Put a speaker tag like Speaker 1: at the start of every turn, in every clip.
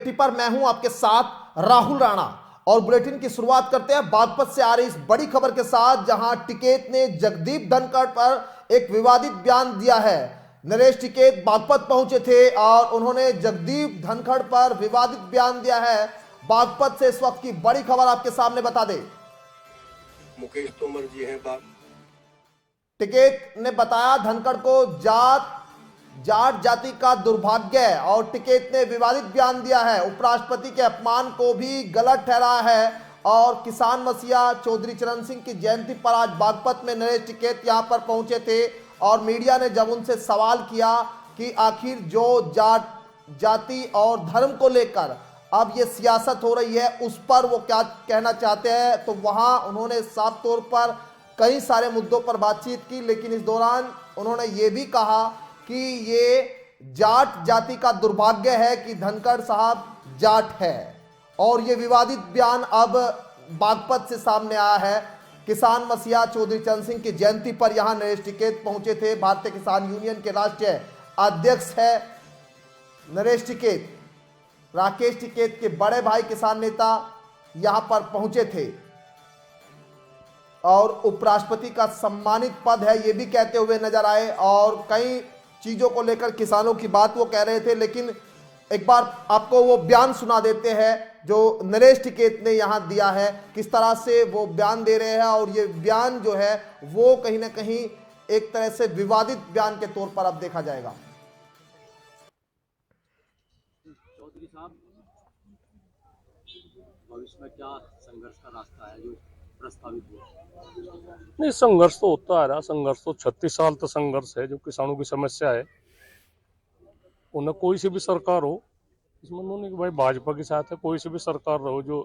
Speaker 1: पर मैं हूं आपके साथ राहुल राणा और बुलेटिन की शुरुआत करते हैं बागपत से आ रही इस बड़ी खबर के साथ, जहां टिकैत ने जगदीप धनखड़ पर एक विवादित बयान दिया है। नरेश टिकैत बागपत पहुंचे थे और उन्होंने जगदीप धनखड़ पर विवादित बयान दिया है। बागपत से इस वक्त की बड़ी खबर आपके सामने बता दे।
Speaker 2: मुकेश तोमर जी हैं
Speaker 1: टिकैत ने बताया धनखड़ को जाट जाति का दुर्भाग्य है और टिकैत ने विवादित बयान दिया है। उपराष्ट्रपति के अपमान को भी गलत ठहराया है और किसान मसीहा चौधरी चरण सिंह की जयंती पर आज बागपत में नरेश टिकैत यहां पर पहुंचे थे और मीडिया ने जब उनसे सवाल किया कि आखिर जो जाट जाति और धर्म को लेकर अब ये सियासत हो रही है उस पर वो क्या कहना चाहते हैं, तो वहां उन्होंने साफ तौर पर कई सारे मुद्दों पर बातचीत की, लेकिन इस दौरान उन्होंने ये भी कहा कि ये जाट जाति का दुर्भाग्य है कि धनखड़ साहब जाट है। और ये विवादित बयान अब बागपत से सामने आया है। किसान मसीहा चौधरी चरण सिंह की जयंती पर यहां नरेश टिकैत पहुंचे थे। भारतीय किसान यूनियन के राष्ट्रीय अध्यक्ष है नरेश टिकैत। राकेश टिकैत के बड़े भाई किसान नेता यहां पर पहुंचे थे और उपराष्ट्रपति का सम्मानित पद है ये भी कहते हुए नजर आए और कई चीजों को लेकर किसानों की बात वो कह रहे थे। लेकिन एक बार आपको वो बयान सुना देते हैं जो नरेश टिकैत ने यहां दिया है, किस तरह से वो बयान दे रहे हैं। और ये बयान जो है वो कहीं ना कहीं एक तरह से विवादित बयान के तौर पर अब देखा जाएगा।
Speaker 3: चौधरी साहब, भविष्य में क्या संघर्ष का रास्ता है जो प्रस्तावित हुआ?
Speaker 4: नहीं, संघर्ष तो होता आ रहा। संघर्ष तो 36 साल तक संघर्ष है। जो किसानों की समस्या है उन्हें कोई सी भी सरकार हो, इसमें उन्होंने कि भाई भाजपा के साथ है, कोई सी भी सरकार रहो, जो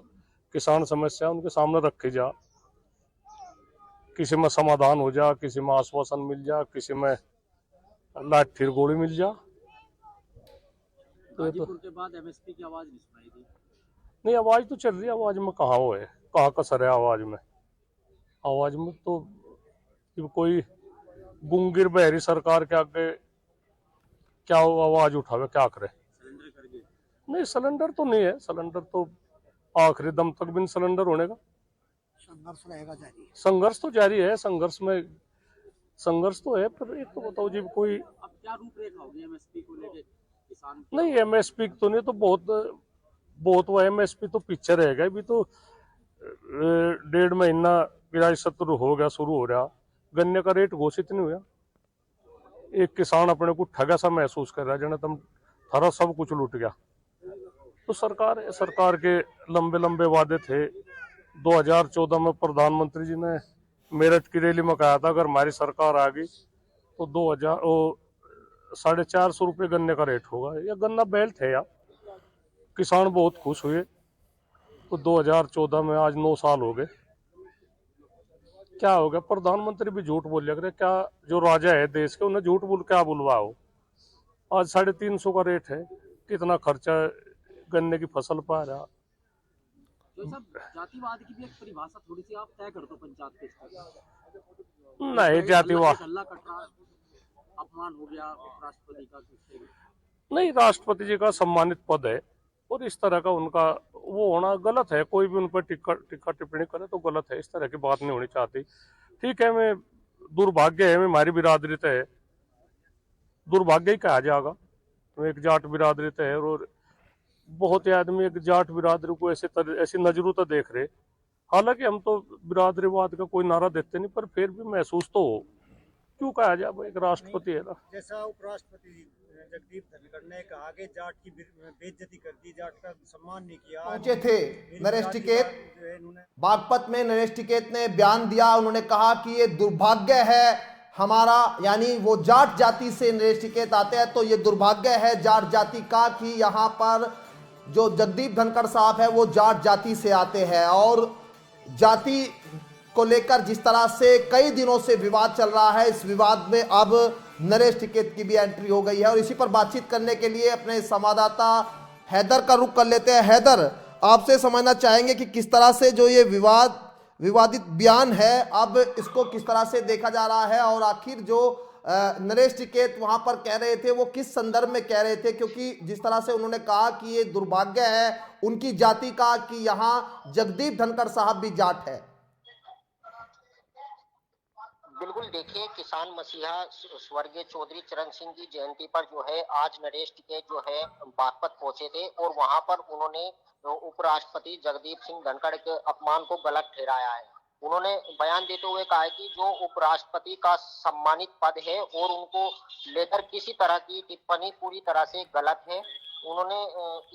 Speaker 4: किसान समस्या उनके सामने रखी जा, किसी में समाधान हो जा, किसी में आश्वासन मिल जा, किसी में लाठी गोली मिल जा।
Speaker 3: गाजीपुर के बाद एमएसपी की आवाज नहीं सुनाई दी।
Speaker 4: नहीं, आवाज तो चल रही है। आवाज में कहाँ वो है, कहाँ कसर है आवाज में? आवाज में तो कोई गुंगिर बहरी सरकार के आगे क्या आवाज उठावे, क्या करे?
Speaker 3: सरेंडर कर गए?
Speaker 4: नहीं, सिलेंडर तो नहीं है। सिलेंडर तो आखिरी दम तक बिन सिलेंडर होने का
Speaker 2: संघर्ष रहेगा जारी।
Speaker 4: संघर्ष तो जारी है। संघर्ष में संघर्ष तो है, पर एक तो बताओ जी, कोई
Speaker 3: अब क्या रूपरेखा होगी एमएसपी को लेके किसान?
Speaker 4: नहीं, एमएसपी तो नहीं, तो बहुत वो एमएसपी तो पीछे रहेगा। अभी तो 1.5 महीना पिराई सत्र हो गया, शुरू हो रहा, गन्ने का रेट घोषित नहीं हुआ। एक किसान अपने को ठगा सा महसूस कर रहा है, जने तुम थारा सब कुछ लूट गया। तो सरकार के लंबे लंबे वादे थे। 2014 में प्रधानमंत्री जी ने मेरठ की रैली में कहा था अगर हमारी सरकार आ गई तो 450 रुपये गन्ने का रेट होगा। या गन्ना बेल्ट है यार, किसान बहुत खुश हुए। तो 2014 में आज 9 साल हो गए, क्या हो गया? प्रधानमंत्री भी झूठ बोल लिया करे। क्या जो राजा है देश के, उन्हें झूठ बोल क्या बुलवाओ? आज 350 का रेट है, कितना खर्चा गन्ने की फसल पर रहा।
Speaker 3: जो सब जातिवाद की भी एक परिभाषा थोड़ी सी आप तय कर दो पंचायत के स्तर पर।
Speaker 4: नहीं, जातिवाद
Speaker 3: हल्ला कटरा अपमान हो गया राष्ट्रपति का।
Speaker 4: नहीं, राष्ट्रपति जी का सम्मानित पद है और इस तरह का उनका वो होना गलत है। कोई भी उन पर टिक्का टिप्पणी करे तो गलत है। इस तरह की बात नहीं होनी चाहती। ठीक है, मैं दुर्भाग्य है, मैं हमारी बिरादरी है, दुर्भाग्य ही कहा जाएगा। तो एक जाट बिरादरी है और बहुत ही आदमी एक जाट बिरादरी को ऐसी नजरों तो देख रहे। हालांकि हम तो बिरादरीवाद का कोई नारा देते नहीं, पर फिर भी महसूस तो हो। क्यों कहा जाए, एक राष्ट्रपति है ना।
Speaker 2: जैसा उपराष्ट्रपति जगदीप धनखड़ ने कहा कि जाट की बेइज्जती कर दी, जाट का सम्मान नहीं किया।
Speaker 1: पहुंचे थे नरेश टिकैत बागपत में। नरेश टिकैत ने बयान दिया, उन्होंने कहा कि ये दुर्भाग्य है हमारा, यानी वो जाट जाति से नरेश टिकैत आते हैं तो ये दुर्भाग्य है जाट जाति का कि यहाँ पर जो जगदीप धनखड़ साहब है वो जाट जाति से आते हैं। और जाति को लेकर जिस तरह से कई दिनों से विवाद चल रहा है, इस विवाद में अब नरेश टिकैत की भी एंट्री हो गई है। और इसी पर बातचीत करने के लिए अपने संवाददाता हैदर का रुख कर लेते हैं। हैदर, आपसे समझना चाहेंगे कि किस तरह से जो ये विवादित बयान है अब इसको किस तरह से देखा जा रहा है और आखिर जो नरेश टिकैत वहां पर कह रहे थे वो किस संदर्भ में कह रहे थे, क्योंकि जिस तरह से उन्होंने कहा कि ये दुर्भाग्य है उनकी जाति का कि यहाँ जगदीप धनखड़ साहब भी जाट है।
Speaker 5: बिल्कुल, देखिए किसान मसीहा स्वर्गीय चौधरी चरण सिंह की जयंती पर जो है आज नरेश टिकैत जो है बागपत पहुंचे थे और वहां पर उन्होंने उपराष्ट्रपति जगदीप सिंह धनखड़ के अपमान को गलत ठहराया है। उन्होंने बयान देते हुए कहा है कि जो उपराष्ट्रपति का सम्मानित पद है और उनको लेकर किसी तरह की टिप्पणी पूरी तरह से गलत है। उन्होंने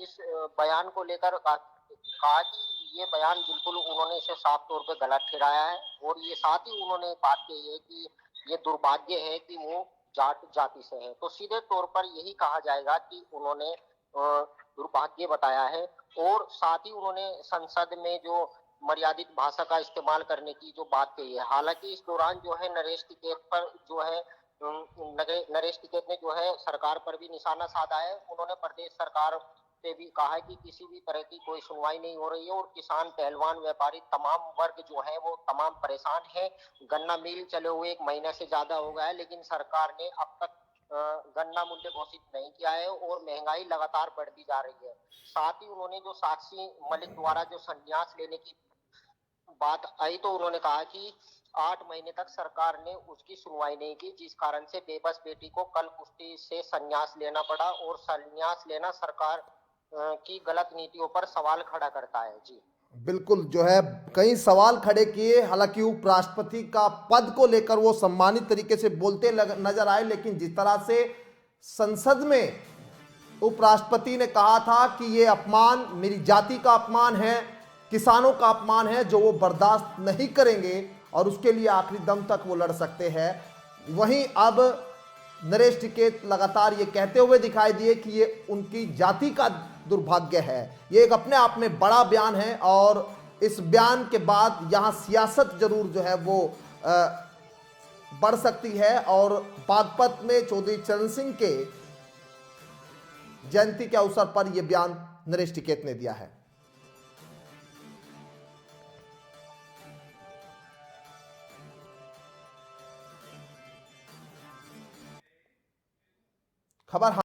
Speaker 5: इस बयान को लेकर कहा कि ये बयान बिल्कुल उन्होंने इसे साफ तौर पे गलत ठहराया है और ये साथ ही उन्होंने बात कही है कि ये दुर्भाग्य है कि वो जाट जाति से है। तो सीधे तौर पर यही कहा जाएगा कि उन्होंने दुर्भाग्य बताया है और साथ ही उन्होंने संसद में जो मर्यादित भाषा का इस्तेमाल करने की जो बात कही है। हालांकि इस दौरान जो है नरेश टिकैत पर जो है नरेश टिकैत ने जो है सरकार पर भी निशाना साधा है। उन्होंने प्रदेश सरकार से भी कहा है कि किसी भी तरह की कोई सुनवाई नहीं हो रही है और किसान, पहलवान, व्यापारी तमाम वर्ग जो है वो तमाम परेशान है। गन्ना मिल चले हुए 1 महीने से ज्यादा हो गया है लेकिन सरकार ने अब तक गन्ना मूल्य घोषित नहीं किया है और महंगाई लगातार बढ़ती जा रही है। साथ ही उन्होंने जो साक्षी मलिक द्वारा जो संन्यास लेने की बात आई तो उन्होंने कहा कि 8 महीने तक सरकार ने उसकी सुनवाई नहीं की, जिस कारण से बेबस बेटी को कल कुश्ती से संन्यास लेना पड़ा और संन्यास लेना सरकार की गलत नीतियों पर सवाल खड़ा करता है। जी
Speaker 1: बिल्कुल, जो है कई सवाल खड़े किए। हालांकि उपराष्ट्रपति का पद को लेकर वो सम्मानित तरीके से बोलते नजर आए, लेकिन जिस तरह से संसद में उपराष्ट्रपति ने कहा था कि ये अपमान मेरी जाति का अपमान है, किसानों का अपमान है, जो वो बर्दाश्त नहीं करेंगे और उसके लिए आखिरी दम तक वो लड़ सकते हैं। वहीं अब नरेश टिकैत लगातार ये कहते हुए दिखाई दिए कि ये उनकी जाति का दुर्भाग्य है। ये एक अपने आप में बड़ा बयान है और इस बयान के बाद यहाँ सियासत जरूर जो है वो बढ़ सकती है और बागपत में चौधरी चरण सिंह के जयंती के अवसर पर यह बयान नरेश टिकैत ने दिया है। खबर